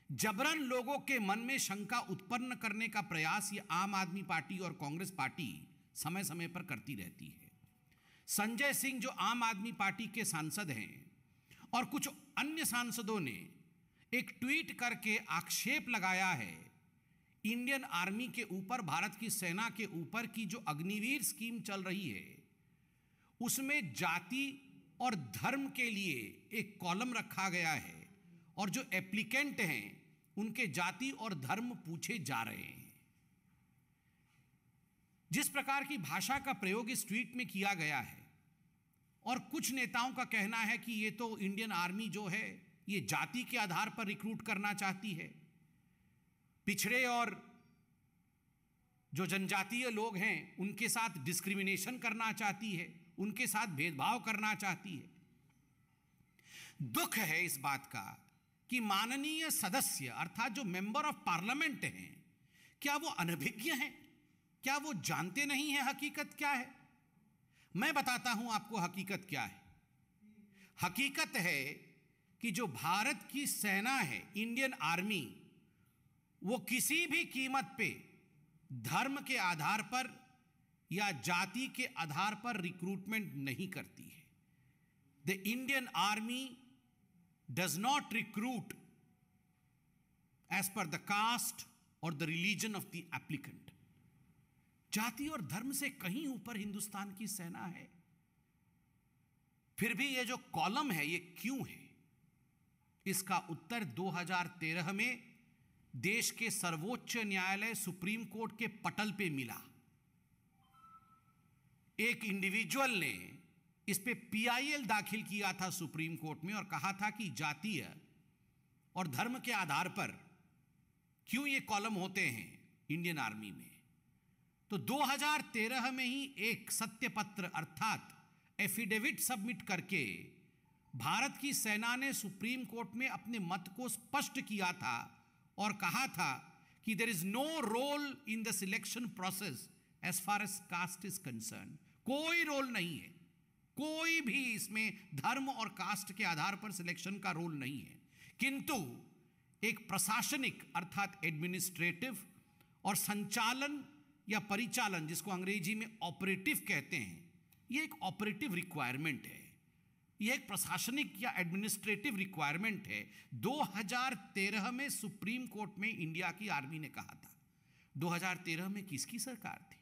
जबरन लोगों के मन में शंका उत्पन्न करने का प्रयास ये आम आदमी पार्टी और कांग्रेस पार्टी समय समय पर करती रहती है। संजय सिंह जो आम आदमी पार्टी के सांसद हैं और कुछ अन्य सांसदों ने एक ट्वीट करके आक्षेप लगाया है इंडियन आर्मी के ऊपर, भारत की सेना के ऊपर की जो अग्निवीर स्कीम चल रही है उसमें जाति और धर्म के लिए एक कॉलम रखा गया है और जो एप्लीकेंट हैं उनके जाति और धर्म पूछे जा रहे हैं। जिस प्रकार की भाषा का प्रयोग इस ट्वीट में किया गया है और कुछ नेताओं का कहना है कि ये तो इंडियन आर्मी जो है ये जाति के आधार पर रिक्रूट करना चाहती है, पिछड़े और जो जनजातीय लोग हैं उनके साथ डिस्क्रिमिनेशन करना चाहती है, उनके साथ भेदभाव करना चाहती है। दुख है इस बात का कि माननीय सदस्य अर्थात जो मेंबर ऑफ पार्लियामेंट हैं, क्या वो अनभिज्ञ हैं? क्या वो जानते नहीं हैं हकीकत क्या है? मैं बताता हूं आपको हकीकत क्या है। हकीकत है कि जो भारत की सेना है, इंडियन आर्मी, वो किसी भी कीमत पे धर्म के आधार पर या जाति के आधार पर रिक्रूटमेंट नहीं करती है। The Indian army does not recruit as per the caste और the religion of the applicant. जाति और धर्म से कहीं ऊपर हिंदुस्तान की सेना है। फिर भी ये जो कॉलम है ये क्यों है? इसका उत्तर 2013 में देश के सर्वोच्च न्यायालय सुप्रीम कोर्ट के पटल पे मिला। एक इंडिविजुअल ने इस पे पीआईएल दाखिल किया था सुप्रीम कोर्ट में और कहा था कि जातीय और धर्म के आधार पर क्यों ये कॉलम होते हैं इंडियन आर्मी में। तो 2013 में ही एक सत्यपत्र अर्थात एफिडेविट सबमिट करके भारत की सेना ने सुप्रीम कोर्ट में अपने मत को स्पष्ट किया था और कहा था कि there is no role in the selection process as far as caste is concern. कोई रोल नहीं है, कोई भी इसमें धर्म और कास्ट के आधार पर सिलेक्शन का रोल नहीं है। किंतु एक प्रशासनिक अर्थात एडमिनिस्ट्रेटिव और संचालन या परिचालन, जिसको अंग्रेजी में ऑपरेटिव कहते हैं, यह एक ऑपरेटिव रिक्वायरमेंट है, यह एक प्रशासनिक या एडमिनिस्ट्रेटिव रिक्वायरमेंट है। 2013 में सुप्रीम कोर्ट में इंडिया की आर्मी ने कहा था। 2013 में किसकी सरकार थी?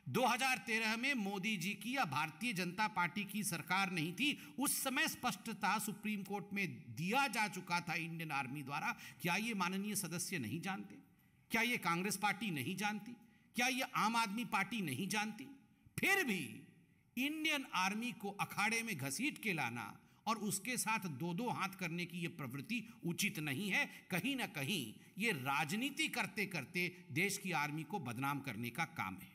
2013 में मोदी जी की या भारतीय जनता पार्टी की सरकार नहीं थी। उस समय स्पष्टता सुप्रीम कोर्ट में दिया जा चुका था इंडियन आर्मी द्वारा। क्या ये माननीय सदस्य नहीं जानते? क्या ये कांग्रेस पार्टी नहीं जानती? क्या ये आम आदमी पार्टी नहीं जानती? फिर भी इंडियन आर्मी को अखाड़े में घसीट के लाना और उसके साथ दो दो हाथ करने की यह प्रवृत्ति उचित नहीं है। कहीं ना कहीं यह राजनीति करते करते देश की आर्मी को बदनाम करने का काम है।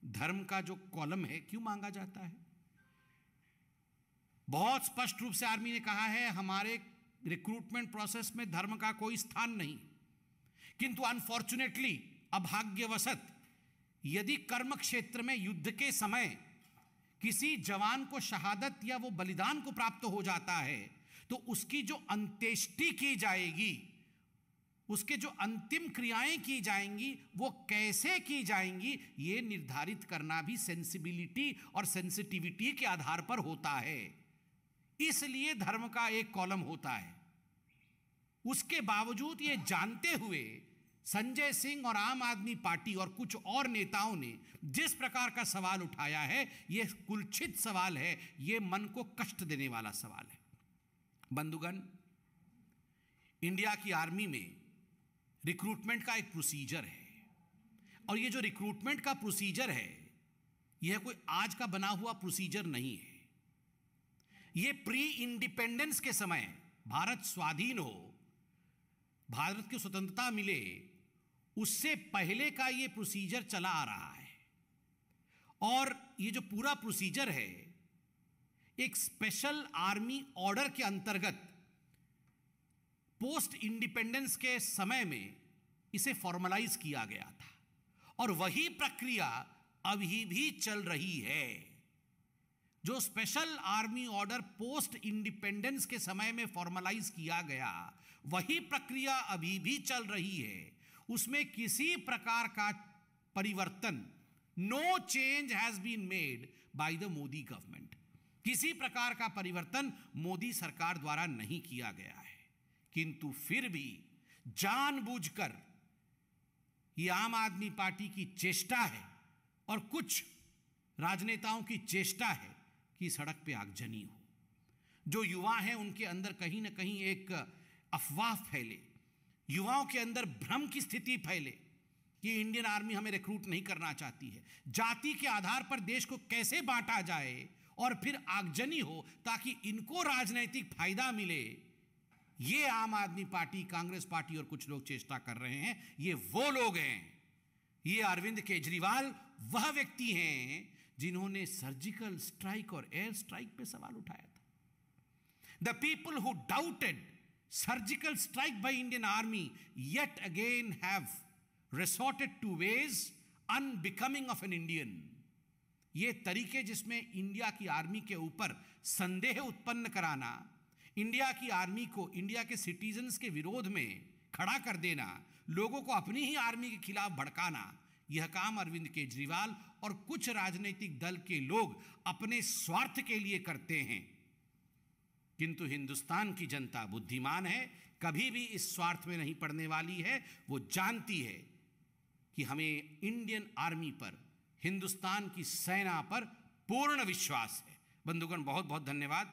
धर्म का जो कॉलम है क्यों मांगा जाता है? बहुत स्पष्ट रूप से आर्मी ने कहा है हमारे रिक्रूटमेंट प्रोसेस में धर्म का कोई स्थान नहीं। किंतु अनफॉर्चुनेटली, अभाग्यवशत, यदि कर्म क्षेत्र में युद्ध के समय किसी जवान को शहादत या वो बलिदान को प्राप्त हो जाता है तो उसकी जो अंत्येष्टि की जाएगी, उसके जो अंतिम क्रियाएं की जाएंगी वो कैसे की जाएंगी, ये निर्धारित करना भी सेंसिबिलिटी और सेंसिटिविटी के आधार पर होता है। इसलिए धर्म का एक कॉलम होता है। उसके बावजूद ये जानते हुए संजय सिंह और आम आदमी पार्टी और कुछ और नेताओं ने जिस प्रकार का सवाल उठाया है, यह कुलक्षित सवाल है, यह मन को कष्ट देने वाला सवाल है। बंधुगण, इंडिया की आर्मी में रिक्रूटमेंट का एक प्रोसीजर है और यह जो रिक्रूटमेंट का प्रोसीजर है यह कोई आज का बना हुआ प्रोसीजर नहीं है। यह प्री इंडिपेंडेंस के समय, भारत स्वाधीन हो, भारत की स्वतंत्रता मिले, उससे पहले का यह प्रोसीजर चला आ रहा है। और यह जो पूरा प्रोसीजर है एक स्पेशल आर्मी ऑर्डर के अंतर्गत पोस्ट इंडिपेंडेंस के समय में इसे फॉर्मलाइज किया गया था और वही प्रक्रिया अभी भी चल रही है। जो special army order post independence के समय में फॉर्मलाइज किया गया, वही प्रक्रिया अभी भी चल रही है। उसमें किसी प्रकार का परिवर्तन, no change has been made by the Modi government, किसी प्रकार का परिवर्तन मोदी सरकार द्वारा नहीं किया गया है। किंतु फिर भी जानबूझकर ये आम आदमी पार्टी की चेष्टा है और कुछ राजनेताओं की चेष्टा है कि सड़क पे आगजनी हो। जो युवा हैं उनके अंदर कहीं ना कहीं एक अफवाह फैले, युवाओं के अंदर भ्रम की स्थिति फैले कि इंडियन आर्मी हमें रिक्रूट नहीं करना चाहती है। जाति के आधार पर देश को कैसे बांटा जाए और फिर आगजनी हो ताकि इनको राजनीतिक फायदा मिले, ये आम आदमी पार्टी, कांग्रेस पार्टी और कुछ लोग चेष्टा कर रहे हैं। ये वो लोग हैं, ये अरविंद केजरीवाल वह व्यक्ति हैं जिन्होंने सर्जिकल स्ट्राइक और एयर स्ट्राइक पे सवाल उठाया था। The people who doubted surgical strike by Indian army yet again have resorted to ways unbecoming of an Indian। ये तरीके जिसमें इंडिया की आर्मी के ऊपर संदेह उत्पन्न कराना, इंडिया की आर्मी को इंडिया के सिटीजन्स के विरोध में खड़ा कर देना, लोगों को अपनी ही आर्मी के खिलाफ भड़काना, यह काम अरविंद केजरीवाल और कुछ राजनीतिक दल के लोग अपने स्वार्थ के लिए करते हैं। किंतु हिंदुस्तान की जनता बुद्धिमान है, कभी भी इस स्वार्थ में नहीं पड़ने वाली है। वो जानती है कि हमें इंडियन आर्मी पर, हिंदुस्तान की सेना पर पूर्ण विश्वास है। बंधुगण, बहुत बहुत धन्यवाद।